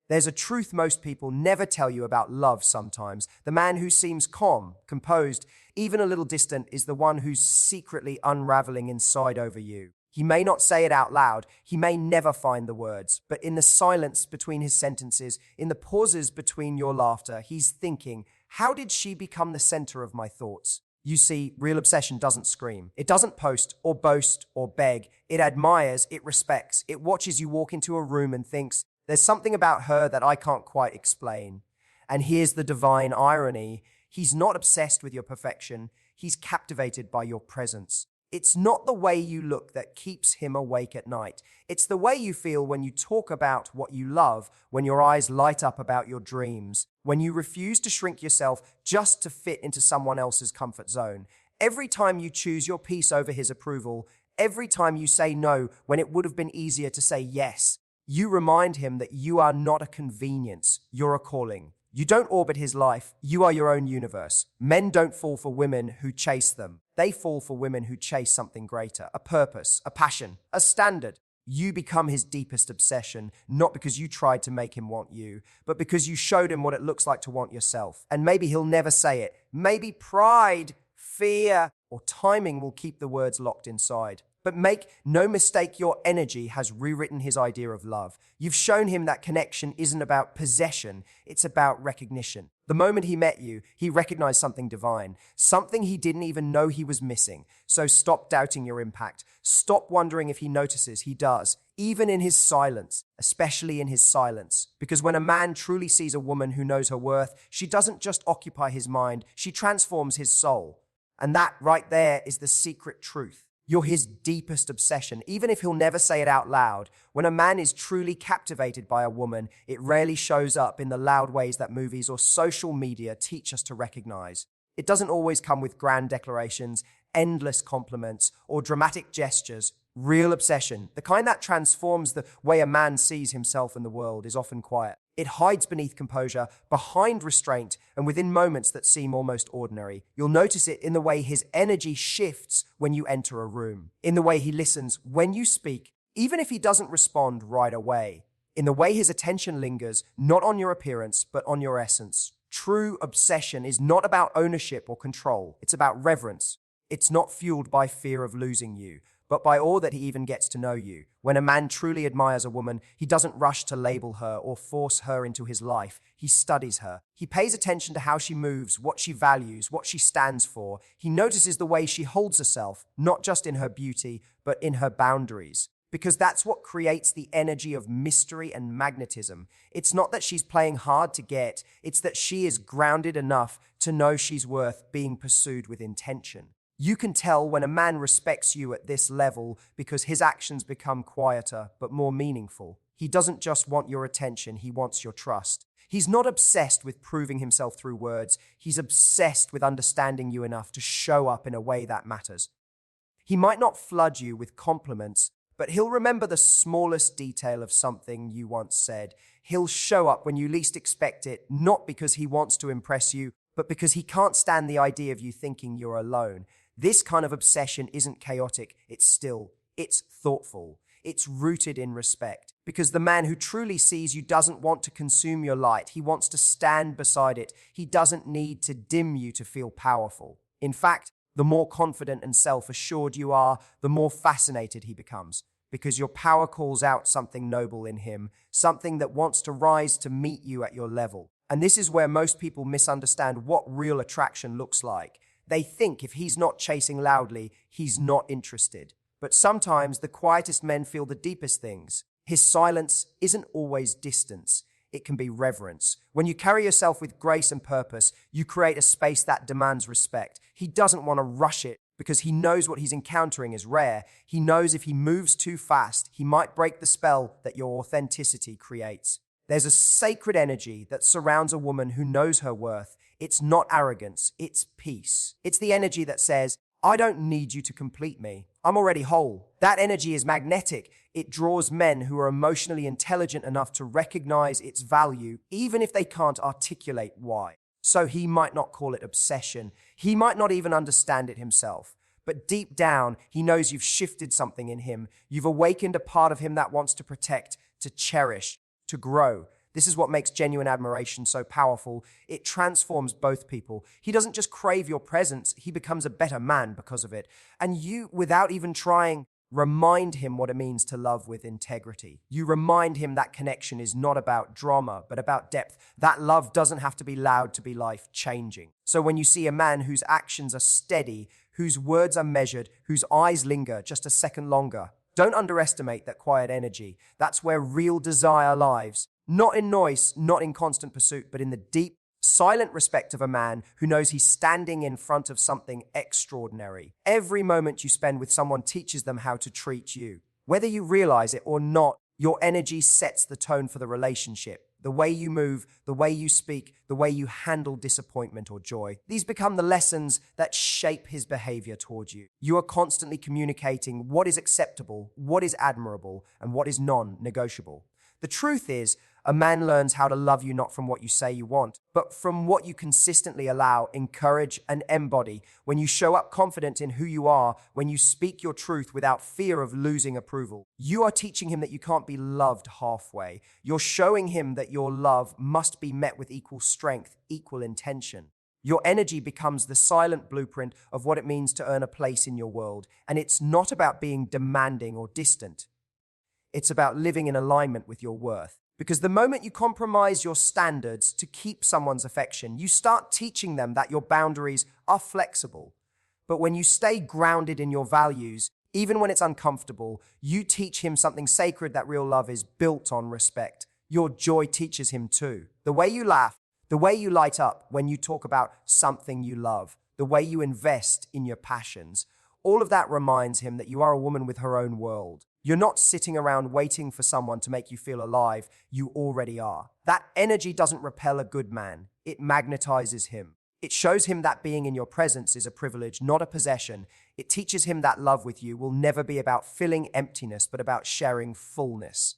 There's a truth most people never tell you about love sometimes. The man who seems calm, composed, even a little distant is the one who's secretly unraveling inside over you. He may not say it out loud, he may never find the words, but in the silence between his sentences, in the pauses between your laughter, he's thinking, how did she become the center of my thoughts? You see, real obsession doesn't scream. It doesn't post or boast or beg. It admires, it respects. It watches you walk into a room and thinks, there's something about her that I can't quite explain. And here's the divine irony. He's not obsessed with your perfection. He's captivated by your presence. It's not the way you look that keeps him awake at night. It's the way you feel when you talk about what you love, when your eyes light up about your dreams, when you refuse to shrink yourself just to fit into someone else's comfort zone. Every time you choose your peace over his approval, every time you say no when it would have been easier to say yes, you remind him that you are not a convenience, you're a calling. You don't orbit his life, you are your own universe. Men don't fall for women who chase them. They fall for women who chase something greater, a purpose, a passion, a standard. You become his deepest obsession, not because you tried to make him want you, but because you showed him what it looks like to want yourself. And maybe he'll never say it. Maybe pride, fear, or timing will keep the words locked inside. But make no mistake, your energy has rewritten his idea of love. You've shown him that connection isn't about possession, it's about recognition. The moment he met you, he recognized something divine, something he didn't even know he was missing. So stop doubting your impact. Stop wondering if he notices. He does, even in his silence, especially in his silence. Because when a man truly sees a woman who knows her worth, she doesn't just occupy his mind, she transforms his soul. And that right there is the secret truth. You're his deepest obsession, even if he'll never say it out loud. When a man is truly captivated by a woman, it rarely shows up in the loud ways that movies or social media teach us to recognize. It doesn't always come with grand declarations, endless compliments, or dramatic gestures. Real obsession, the kind that transforms the way a man sees himself in the world, is often quiet. It hides beneath composure, behind restraint, and within moments that seem almost ordinary. You'll notice it in the way his energy shifts when you enter a room, in the way he listens when you speak, even if he doesn't respond right away, in the way his attention lingers, not on your appearance, but on your essence. True obsession is not about ownership or control. It's about reverence. It's not fueled by fear of losing you, but by all that he even gets to know you. When a man truly admires a woman, he doesn't rush to label her or force her into his life. He studies her. He pays attention to how she moves, what she values, what she stands for. He notices the way she holds herself, not just in her beauty, but in her boundaries. Because that's what creates the energy of mystery and magnetism. It's not that she's playing hard to get, it's that she is grounded enough to know she's worth being pursued with intention. You can tell when a man respects you at this level because his actions become quieter but more meaningful. He doesn't just want your attention, he wants your trust. He's not obsessed with proving himself through words. He's obsessed with understanding you enough to show up in a way that matters. He might not flood you with compliments, but he'll remember the smallest detail of something you once said. He'll show up when you least expect it, not because he wants to impress you, but because he can't stand the idea of you thinking you're alone. This kind of obsession isn't chaotic, it's still, it's thoughtful, it's rooted in respect. Because the man who truly sees you doesn't want to consume your light, he wants to stand beside it. He doesn't need to dim you to feel powerful. In fact, the more confident and self-assured you are, the more fascinated he becomes. Because your power calls out something noble in him, something that wants to rise to meet you at your level. And this is where most people misunderstand what real attraction looks like. They think if he's not chasing loudly, he's not interested. But sometimes the quietest men feel the deepest things. His silence isn't always distance. It can be reverence. When you carry yourself with grace and purpose, you create a space that demands respect. He doesn't want to rush it because he knows what he's encountering is rare. He knows if he moves too fast, he might break the spell that your authenticity creates. There's a sacred energy that surrounds a woman who knows her worth. It's not arrogance, it's peace. It's the energy that says, I don't need you to complete me. I'm already whole. That energy is magnetic. It draws men who are emotionally intelligent enough to recognize its value, even if they can't articulate why. So he might not call it obsession. He might not even understand it himself. But deep down, he knows you've shifted something in him. You've awakened a part of him that wants to protect, to cherish, to grow. This is what makes genuine admiration so powerful. It transforms both people. He doesn't just crave your presence, he becomes a better man because of it. And you, without even trying, remind him what it means to love with integrity. You remind him that connection is not about drama, but about depth. That love doesn't have to be loud to be life-changing. So when you see a man whose actions are steady, whose words are measured, whose eyes linger just a second longer, don't underestimate that quiet energy. That's where real desire lies. Not in noise, not in constant pursuit, but in the deep, silent respect of a man who knows he's standing in front of something extraordinary. Every moment you spend with someone teaches them how to treat you. Whether you realize it or not, your energy sets the tone for the relationship. The way you move, the way you speak, the way you handle disappointment or joy. These become the lessons that shape his behavior towards you. You are constantly communicating what is acceptable, what is admirable, and what is non-negotiable. The truth is, a man learns how to love you not from what you say you want, but from what you consistently allow, encourage, and embody. When you show up confident in who you are, when you speak your truth without fear of losing approval, you are teaching him that you can't be loved halfway. You're showing him that your love must be met with equal strength, equal intention. Your energy becomes the silent blueprint of what it means to earn a place in your world. And it's not about being demanding or distant. It's about living in alignment with your worth. Because the moment you compromise your standards to keep someone's affection, you start teaching them that your boundaries are flexible. But when you stay grounded in your values, even when it's uncomfortable, you teach him something sacred, that real love is built on respect. Your joy teaches him too. The way you laugh, the way you light up when you talk about something you love, the way you invest in your passions, all of that reminds him that you are a woman with her own world. You're not sitting around waiting for someone to make you feel alive. You already are. That energy doesn't repel a good man. It magnetizes him. It shows him that being in your presence is a privilege, not a possession. It teaches him that love with you will never be about filling emptiness, but about sharing fullness.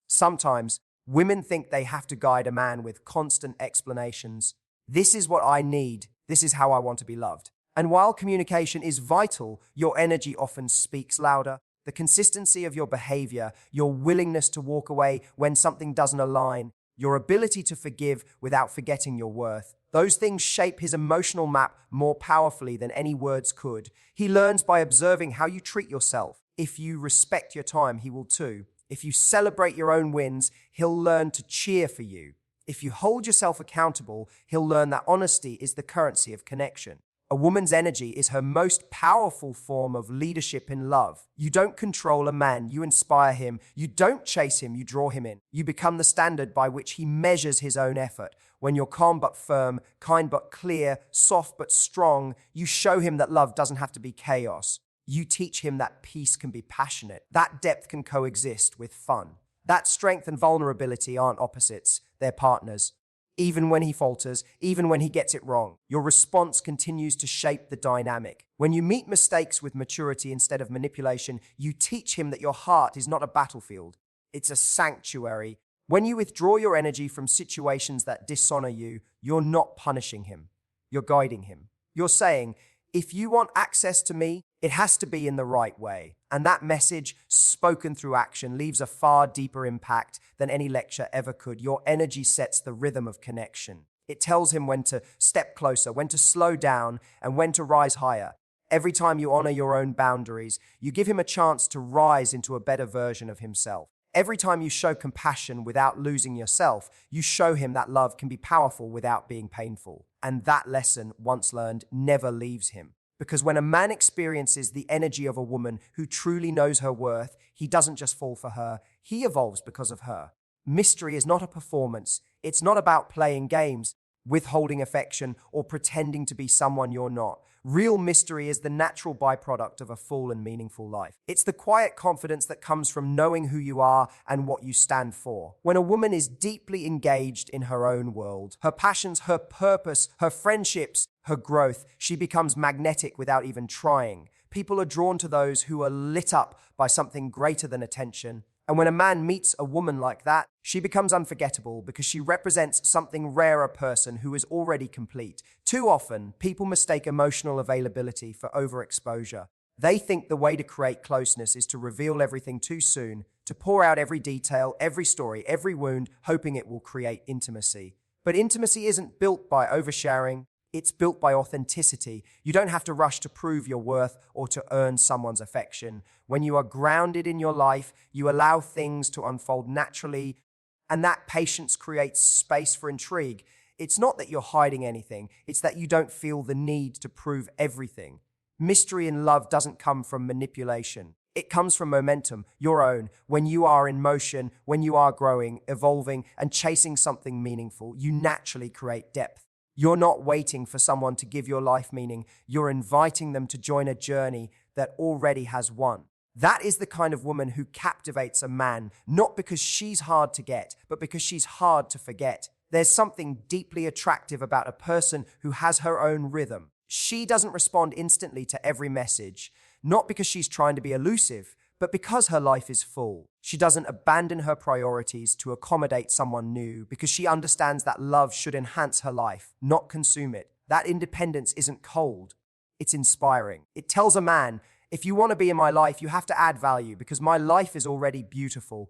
Sometimes women think they have to guide a man with constant explanations. This is what I need. This is how I want to be loved. And while communication is vital, your energy often speaks louder. The consistency of your behavior, your willingness to walk away when something doesn't align, your ability to forgive without forgetting your worth. Those things shape his emotional map more powerfully than any words could. He learns by observing how you treat yourself. If you respect your time, he will too. If you celebrate your own wins, he'll learn to cheer for you. If you hold yourself accountable, he'll learn that honesty is the currency of connection. A woman's energy is her most powerful form of leadership in love. You don't control a man, you inspire him. You don't chase him, you draw him in. You become the standard by which he measures his own effort. When you're calm but firm, kind but clear, soft but strong, you show him that love doesn't have to be chaos. You teach him that peace can be passionate. That depth can coexist with fun. That strength and vulnerability aren't opposites, they're partners. Even when he falters, even when he gets it wrong, your response continues to shape the dynamic. When you meet mistakes with maturity instead of manipulation, you teach him that your heart is not a battlefield, it's a sanctuary. When you withdraw your energy from situations that dishonor you, you're not punishing him, you're guiding him. You're saying, if you want access to me, it has to be in the right way. And that message, spoken through action, leaves a far deeper impact than any lecture ever could. Your energy sets the rhythm of connection. It tells him when to step closer, when to slow down, and when to rise higher. Every time you honor your own boundaries, you give him a chance to rise into a better version of himself. Every time you show compassion without losing yourself, you show him that love can be powerful without being painful. And that lesson, once learned, never leaves him. Because when a man experiences the energy of a woman who truly knows her worth, he doesn't just fall for her, he evolves because of her. Mystery is not a performance. It's not about playing games, withholding affection, or pretending to be someone you're not. Real mystery is the natural byproduct of a full and meaningful life. It's the quiet confidence that comes from knowing who you are and what you stand for. When a woman is deeply engaged in her own world, her passions, her purpose, her friendships, her growth, she becomes magnetic without even trying. People are drawn to those who are lit up by something greater than attention. And when a man meets a woman like that, she becomes unforgettable because she represents something rare, a person who is already complete. Too often, people mistake emotional availability for overexposure. They think the way to create closeness is to reveal everything too soon, to pour out every detail, every story, every wound, hoping it will create intimacy. But intimacy isn't built by oversharing, it's built by authenticity. You don't have to rush to prove your worth or to earn someone's affection. When you are grounded in your life, you allow things to unfold naturally, and that patience creates space for intrigue. It's not that you're hiding anything, it's that you don't feel the need to prove everything. Mystery in love doesn't come from manipulation. It comes from momentum, your own. When you are in motion, when you are growing, evolving, and chasing something meaningful, you naturally create depth. You're not waiting for someone to give your life meaning. You're inviting them to join a journey that already has won. That is the kind of woman who captivates a man, not because she's hard to get, but because she's hard to forget. There's something deeply attractive about a person who has her own rhythm. She doesn't respond instantly to every message, not because she's trying to be elusive, but because her life is full. She doesn't abandon her priorities to accommodate someone new because she understands that love should enhance her life, not consume it. That independence isn't cold, it's inspiring. It tells a man, if you want to be in my life, you have to add value because my life is already beautiful.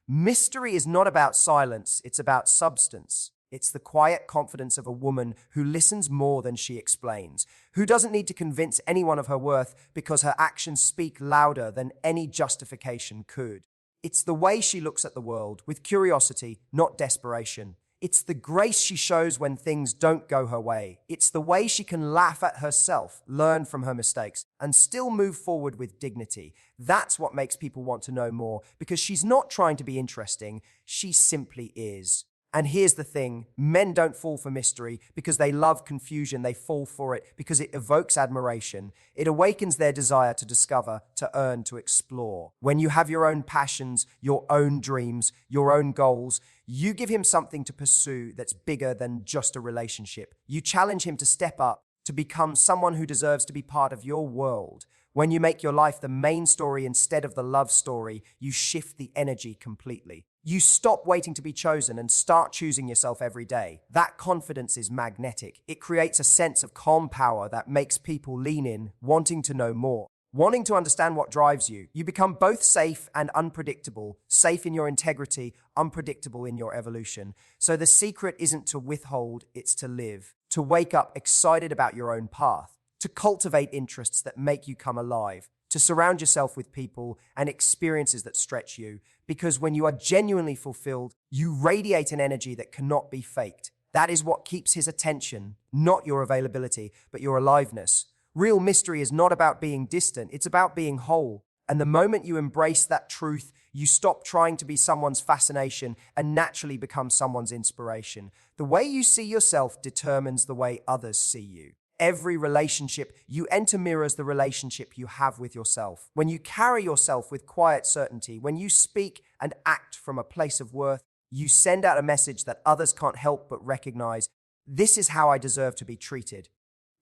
Mystery is not about silence, it's about substance. It's the quiet confidence of a woman who listens more than she explains, who doesn't need to convince anyone of her worth because her actions speak louder than any justification could. It's the way she looks at the world, with curiosity, not desperation. It's the grace she shows when things don't go her way. It's the way she can laugh at herself, learn from her mistakes, and still move forward with dignity. That's what makes people want to know more, because she's not trying to be interesting, she simply is. And here's the thing, men don't fall for mystery because they love confusion, they fall for it because it evokes admiration. It awakens their desire to discover, to earn, to explore. When you have your own passions, your own dreams, your own goals, you give him something to pursue that's bigger than just a relationship. You challenge him to step up, to become someone who deserves to be part of your world. When you make your life the main story instead of the love story, you shift the energy completely. You stop waiting to be chosen and start choosing yourself every day. That confidence is magnetic. It creates a sense of calm power that makes people lean in, wanting to know more, wanting to understand what drives you. You become both safe and unpredictable, safe in your integrity, unpredictable in your evolution. So the secret isn't to withhold, it's to live, to wake up excited about your own path, to cultivate interests that make you come alive, to surround yourself with people and experiences that stretch you. Because when you are genuinely fulfilled, you radiate an energy that cannot be faked. That is what keeps his attention, not your availability, but your aliveness. Real mystery is not about being distant, it's about being whole. And the moment you embrace that truth, you stop trying to be someone's fascination and naturally become someone's inspiration. The way you see yourself determines the way others see you. Every relationship you enter mirrors the relationship you have with yourself. When you carry yourself with quiet certainty, when you speak and act from a place of worth, you send out a message that others can't help but recognize. This is how I deserve to be treated.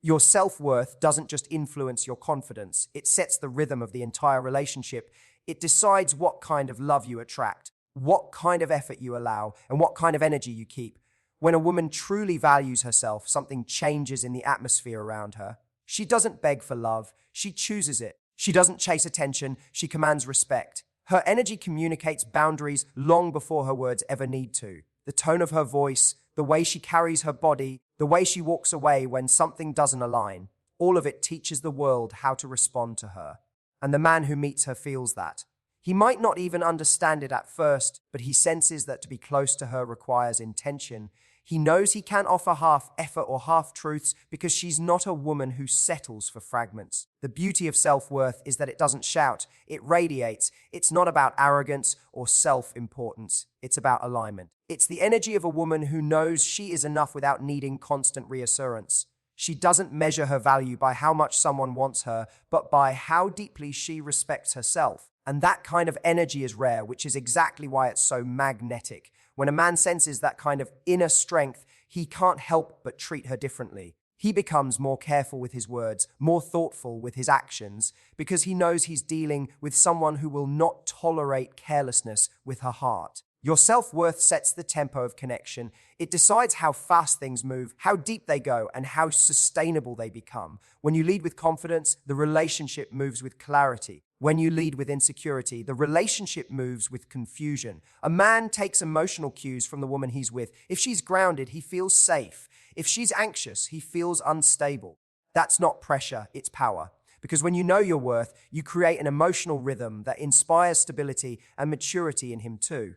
Your self-worth doesn't just influence your confidence, it sets the rhythm of the entire relationship. It decides what kind of love you attract, what kind of effort you allow, and what kind of energy you keep. When a woman truly values herself, something changes in the atmosphere around her. She doesn't beg for love, she chooses it. She doesn't chase attention, she commands respect. Her energy communicates boundaries long before her words ever need to. The tone of her voice, the way she carries her body, the way she walks away when something doesn't align, all of it teaches the world how to respond to her. And the man who meets her feels that. He might not even understand it at first, but he senses that to be close to her requires intention. He knows he can't offer half effort or half truths because she's not a woman who settles for fragments. The beauty of self-worth is that it doesn't shout, it radiates. It's not about arrogance or self-importance, it's about alignment. It's the energy of a woman who knows she is enough without needing constant reassurance. She doesn't measure her value by how much someone wants her, but by how deeply she respects herself. And that kind of energy is rare, which is exactly why it's so magnetic. When a man senses that kind of inner strength, he can't help but treat her differently. He becomes more careful with his words, more thoughtful with his actions, because he knows he's dealing with someone who will not tolerate carelessness with her heart. Your self-worth sets the tempo of connection. It decides how fast things move, how deep they go, and how sustainable they become. When you lead with confidence, the relationship moves with clarity. When you lead with insecurity, the relationship moves with confusion. A man takes emotional cues from the woman he's with. If she's grounded, he feels safe. If she's anxious, he feels unstable. That's not pressure, it's power. Because when you know your worth, you create an emotional rhythm that inspires stability and maturity in him too.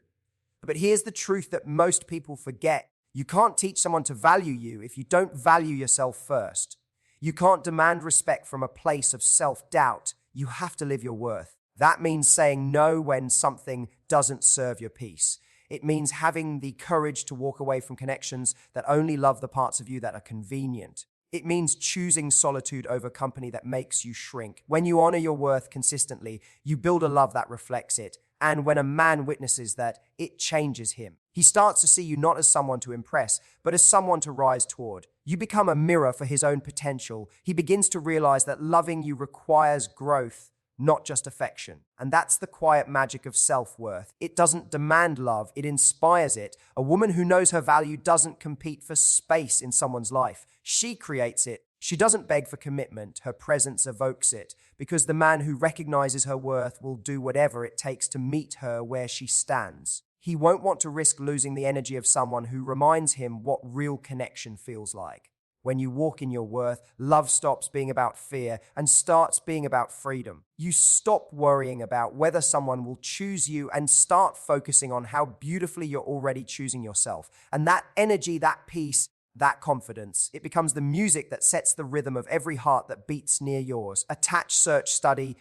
But here's the truth that most people forget. You can't teach someone to value you if you don't value yourself first. You can't demand respect from a place of self-doubt. You have to live your worth. That means saying no when something doesn't serve your peace. It means having the courage to walk away from connections that only love the parts of you that are convenient. It means choosing solitude over company that makes you shrink. When you honor your worth consistently, you build a love that reflects it. And when a man witnesses that, it changes him. He starts to see you not as someone to impress, but as someone to rise toward. You become a mirror for his own potential. He begins to realize that loving you requires growth, not just affection. And that's the quiet magic of self-worth. It doesn't demand love, it inspires it. A woman who knows her value doesn't compete for space in someone's life. She creates it. She doesn't beg for commitment, her presence evokes it, because the man who recognizes her worth will do whatever it takes to meet her where she stands. He won't want to risk losing the energy of someone who reminds him what real connection feels like. When you walk in your worth, love stops being about fear and starts being about freedom. You stop worrying about whether someone will choose you and start focusing on how beautifully you're already choosing yourself. And that energy, that peace, that confidence, it becomes the music that sets the rhythm of every heart that beats near yours. Attach, search, study.